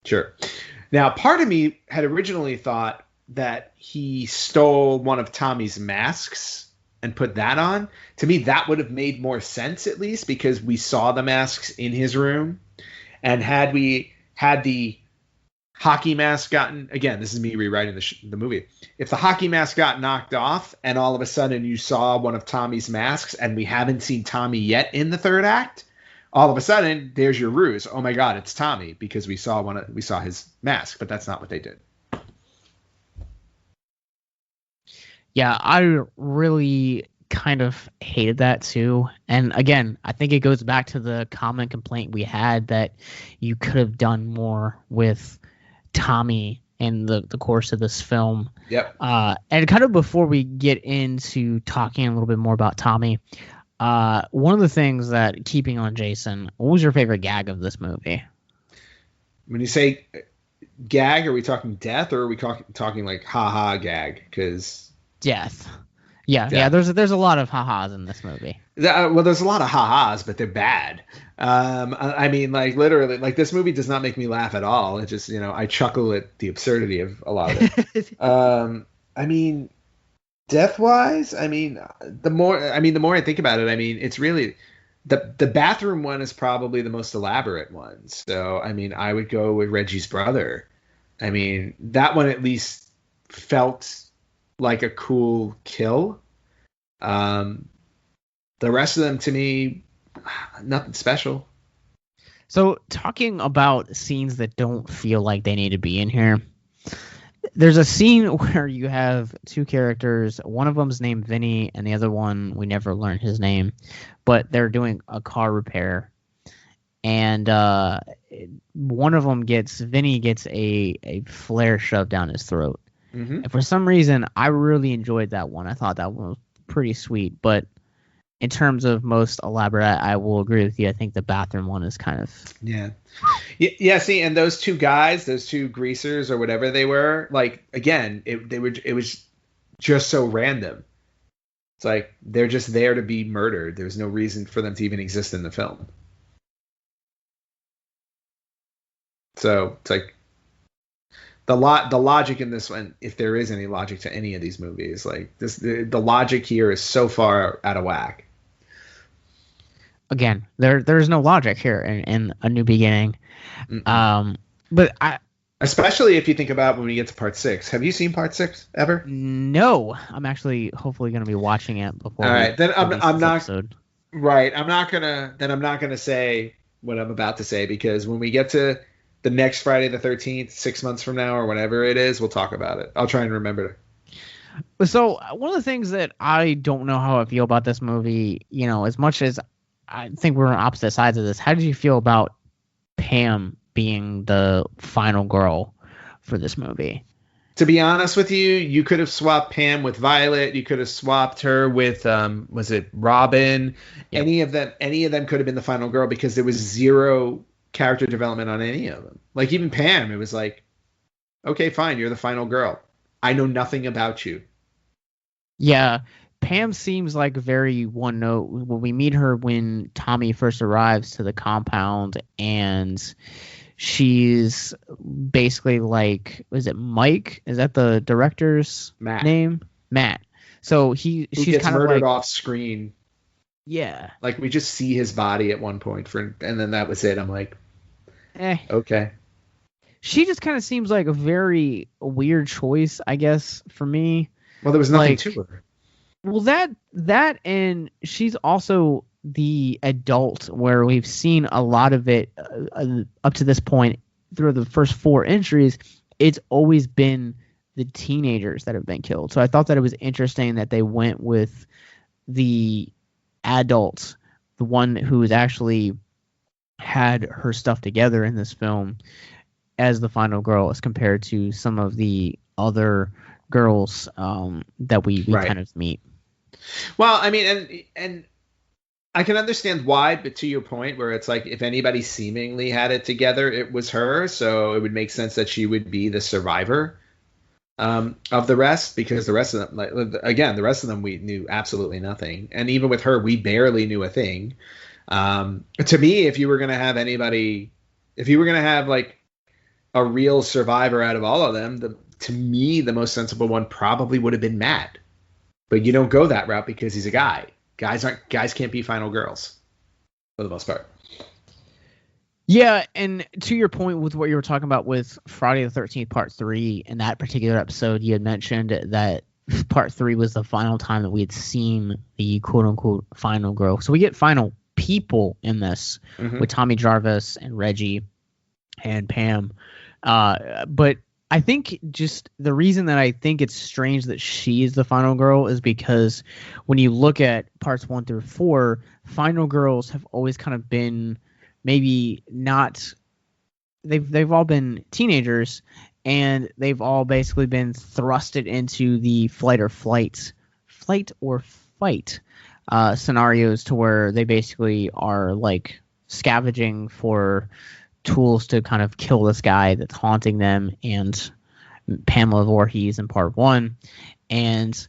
Sure. Now, part of me had originally thought that he stole one of Tommy's masks and put that on. To me, that would have made more sense, at least, because we saw the masks in his room. And had we had the hockey mask gotten, again, this is me rewriting the movie. If the hockey mask got knocked off and all of a sudden you saw one of Tommy's masks and we haven't seen Tommy yet in the third act, all of a sudden there's your ruse. Oh my God, it's Tommy, because we saw his mask, but that's not what they did. Yeah, I really kind of hated that too. And again, I think it goes back to the common complaint we had that you could have done more with Tommy in the course of this film. Yep. And kind of before we get into talking a little bit more about Tommy, one of the things that, keeping on Jason, what was your favorite gag of this movie? When you say gag, are we talking death, or are we talking like ha-ha gag? Because death. Yeah. There's a lot of ha-has in this movie. Well, there's a lot of ha-has, but they're bad. I mean, like, literally, like, this movie does not make me laugh at all. It just, I chuckle at the absurdity of a lot of it. I mean, death-wise, the more I think about it, it's really the bathroom one is probably the most elaborate one. So, I would go with Reggie's brother. That one at least felt like a cool kill. The rest of them, to me, nothing special. So, talking about scenes that don't feel like they need to be in here, there's a scene where you have two characters. One of them's named Vinny, and the other one, we never learned his name, but they're doing a car repair. And one of them Vinny gets a flare shoved down his throat. Mm-hmm. And for some reason, I really enjoyed that one. I thought that one was pretty sweet. But in terms of most elaborate, I will agree with you. I think the bathroom one is kind of... Yeah, see, and those two guys, those two greasers or whatever they were, like, again, it was just so random. It's like, they're just there to be murdered. There's no reason for them to even exist in the film. So, it's like... The logic in this one, if there is any logic to any of these movies, like the logic here is so far out of whack. Again, there's no logic here in A New Beginning. But especially if you think about when we get to part 6. Have you seen part 6 ever? No, I'm actually hopefully going to be watching it before. All right, then I'm not. Episode. Right, I'm not gonna say what I'm about to say, because when we get to the next Friday the 13th, 6 months from now or whenever it is, we'll talk about it. I'll try and remember. So one of the things that I don't know how I feel about this movie, as much as I think we're on opposite sides of this, how did you feel about Pam being the final girl for this movie? To be honest with you, you could have swapped Pam with Violet. You could have swapped her with, was it Robin? Yep. Any of them could have been the final girl, because there was zero character development on any of them. Like, even Pam, it was like, okay, fine, you're the final girl. I know nothing about you. Yeah, Pam seems like very one note. When we meet her when Tommy first arrives to the compound, and she's basically like, is it Mike? Is that the director's name? Matt. So she's gets kind of murdered like, off screen. Yeah. Like, we just see his body at one point, and then that was it. I'm like, okay. She just kind of seems like a very weird choice, I guess, for me. Well, there was nothing to her. Well, that and she's also the adult, where we've seen a lot of it up to this point through the first 4 entries. It's always been the teenagers that have been killed. So I thought that it was interesting that they went with the adult, the one who has actually had her stuff together in this film, as the final girl, as compared to some of the other girls that we kind of meet. Well, and I can understand why, but to your point, where it's like, if anybody seemingly had it together, it was her. So it would make sense that she would be the survivor of the rest, because the rest of them, the rest of them, we knew absolutely nothing. And even with her, we barely knew a thing. To me, if you were going to have like a real survivor out of all of them, to me, the most sensible one probably would have been Matt. But you don't go that route because he's a guy. Guys can't be final girls for the most part. Yeah, and to your point with what you were talking about with Friday the 13th Part 3, in that particular episode, you had mentioned that Part 3 was the final time that we had seen the quote-unquote final girl. So we get final people in this with Tommy Jarvis and Reggie and Pam. But I think just the reason that I think it's strange that she is the final girl is because when you look at parts 1 through 4, final girls have always kind of been maybe not they've all been teenagers, and they've all basically been thrusted into the flight or fight scenarios to where they basically are like scavenging for tools to kind of kill this guy that's haunting them and Pamela Voorhees in part 1. And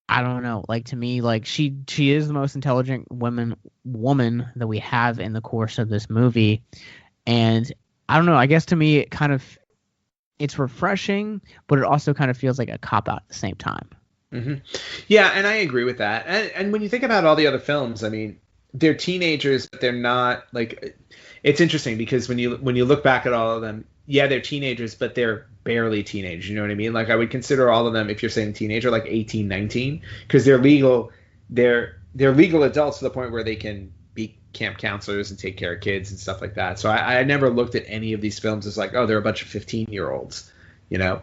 I don't know, like, to me, like, she is the most intelligent woman that we have in the course of this movie. And I don't know, I guess to me it's refreshing, but it also kind of feels like a cop-out at the same time. Yeah, and I agree with that. And when you think about all the other films, I mean, they're teenagers, but they're not, like, it's interesting because when you look back at all of them, yeah, they're teenagers, but they're barely teenagers. You know what I mean? Like, I would consider all of them, if you're saying teenager, like 18, 19, because they're legal adults to the point where they can be camp counselors and take care of kids and stuff like that. So I never looked at any of these films as like, oh, they're a bunch of 15-year-olds, you know?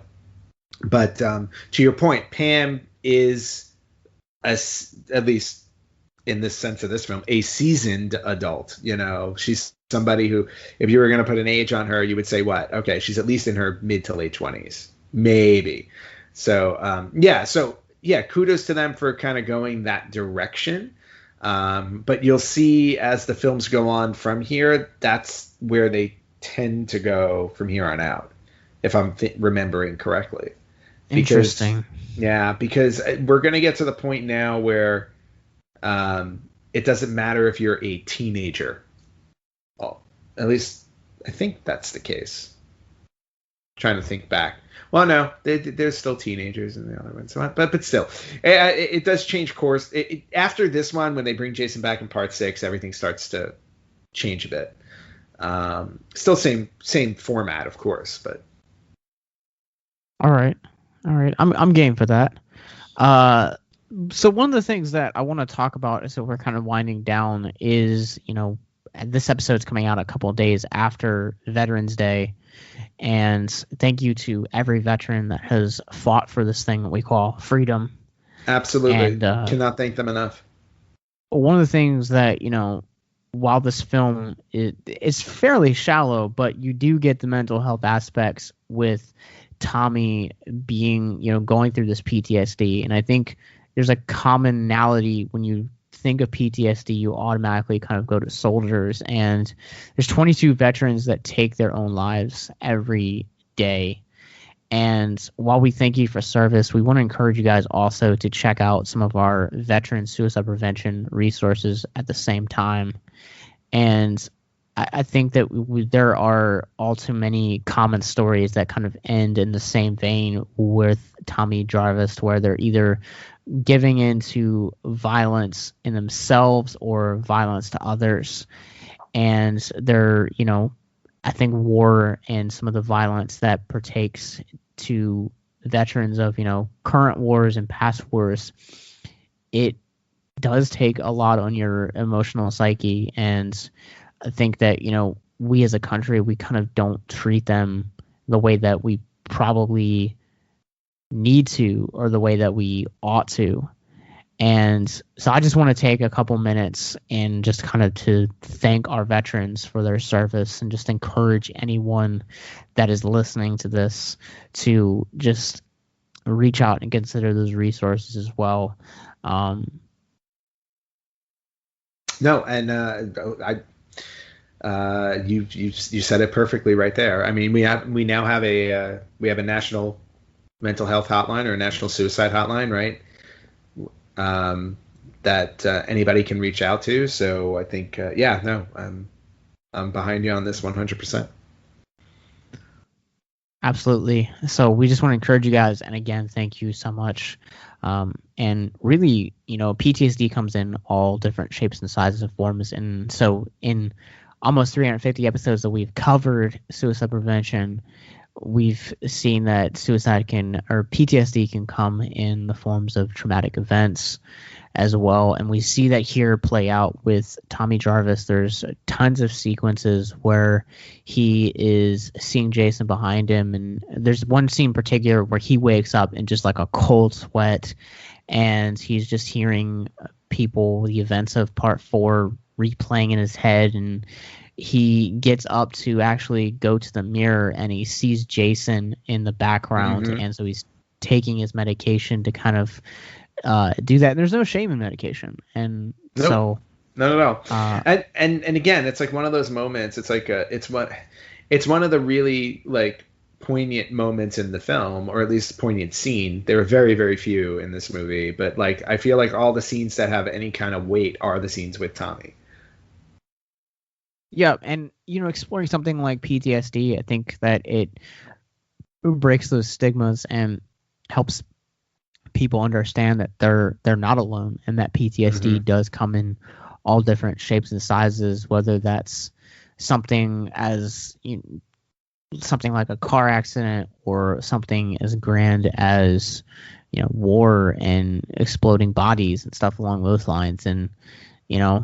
But to your point, Pam is, at least in this sense of this film, a seasoned adult. You know, she's somebody who, if you were going to put an age on her, you would say what? Okay, she's at least in her mid to late 20s, maybe. So yeah, kudos to them for kind of going that direction. But you'll see as the films go on from here, that's where they tend to go from here on out, if I'm remembering correctly. Interesting. Yeah, because we're going to get to the point now where it doesn't matter if you're a teenager. Well, at least I think that's the case. I'm trying to think back. Well, no, they're still teenagers in the other one. So, but still, it does change course. After this one, when they bring Jason back in part 6, everything starts to change a bit. Still same format, of course, but. All right. I'm game for that. So one of the things that I want to talk about as we're kind of winding down is, you know, this episode's coming out a couple of days after Veterans Day. And thank you to every veteran that has fought for this thing that we call freedom. Absolutely. And, cannot thank them enough. One of the things that, you know, while this film is fairly shallow, but you do get the mental health aspects with Tommy being, you know, going through this PTSD. And I think there's a commonality when you think of PTSD, you automatically kind of go to soldiers, and there's 22 veterans that take their own lives every day. And while we thank you for service, we want to encourage you guys also to check out some of our veteran suicide prevention resources at the same time. And I think that there are all too many common stories that kind of end in the same vein with Tommy Jarvis, where they're either giving into violence in themselves or violence to others. And they're, you know, I think war and some of the violence that partakes to veterans of, you know, current wars and past wars, it does take a lot on your emotional psyche. And I think that, you know, we as a country, we kind of don't treat them the way that we probably need to, or the way that we ought to. And so I just want to take a couple minutes and just kind of to thank our veterans for their service, and just encourage anyone that is listening to this to just reach out and consider those resources as well. No, and you said it perfectly right there. I mean, we now have a national mental health hotline, or a national suicide hotline, right? That anybody can reach out to. So I think, I'm behind you on this 100%. Absolutely. So we just want to encourage you guys, and again, thank you so much. And really, PTSD comes in all different shapes and sizes and forms. And so in almost 350 episodes that we've covered suicide prevention, we've seen that PTSD can come in the forms of traumatic events as well. And we see that here play out with Tommy Jarvis. There's tons of sequences where he is seeing Jason behind him. And there's one scene in particular where he wakes up in just like a cold sweat, and he's just hearing the events of part 4 replaying in his head. And he gets up to actually go to the mirror, and he sees Jason in the background. Mm-hmm. And so he's taking his medication to kind of do that. There's no shame in medication, and nope. So no. And again, it's like one of those moments. It's like it's one of the really like poignant moments in the film, or at least poignant scene. There are very, very few in this movie, but like I feel like all the scenes that have any kind of weight are the scenes with Tommy. Yeah, and exploring something like PTSD, I think that it breaks those stigmas and helps people understand that they're not alone, and that PTSD mm-hmm. does come in all different shapes and sizes, whether that's something as something like a car accident, or something as grand as war and exploding bodies and stuff along those lines. And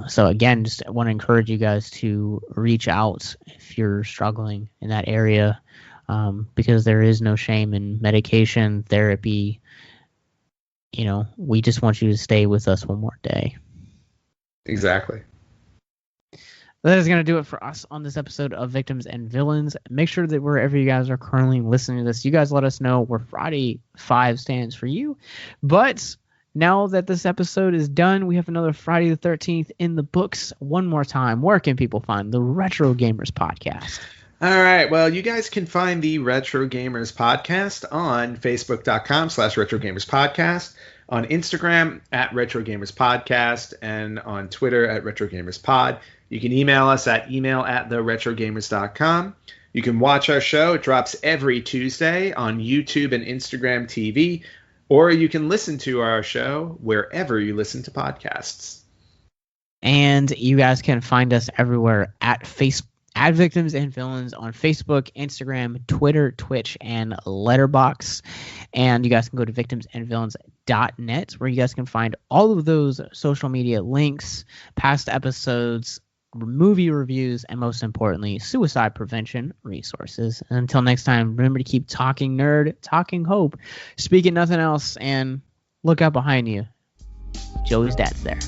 so again, just want to encourage you guys to reach out if you're struggling in that area, because there is no shame in medication, therapy. We just want you to stay with us one more day. Exactly. That is going to do it for us on this episode of Victims and Villains. Make sure that wherever you guys are currently listening to this, you guys let us know where Friday 5 stands for you. But now that this episode is done, we have another Friday the 13th in the books. One more time, where can people find the Retro Gamers Podcast? All right. Well, you guys can find the Retro Gamers Podcast on Facebook.com/Retro Gamers Podcast, on Instagram @Retro Gamers Podcast, and on Twitter @Retro Gamers Pod. You can email us at email@theretrogamers.com. You can watch our show. It drops every Tuesday on YouTube and Instagram TV, or you can listen to our show wherever you listen to podcasts. And you guys can find us everywhere at Victims and Villains on Facebook, Instagram, Twitter, Twitch, and Letterboxd. And you guys can go to victimsandvillains.net, where you guys can find all of those social media links, past episodes, movie reviews, and most importantly, suicide prevention resources. And until next time, remember to keep talking nerd, talking hope, speaking nothing else, and look out behind you. Joey's dad's there.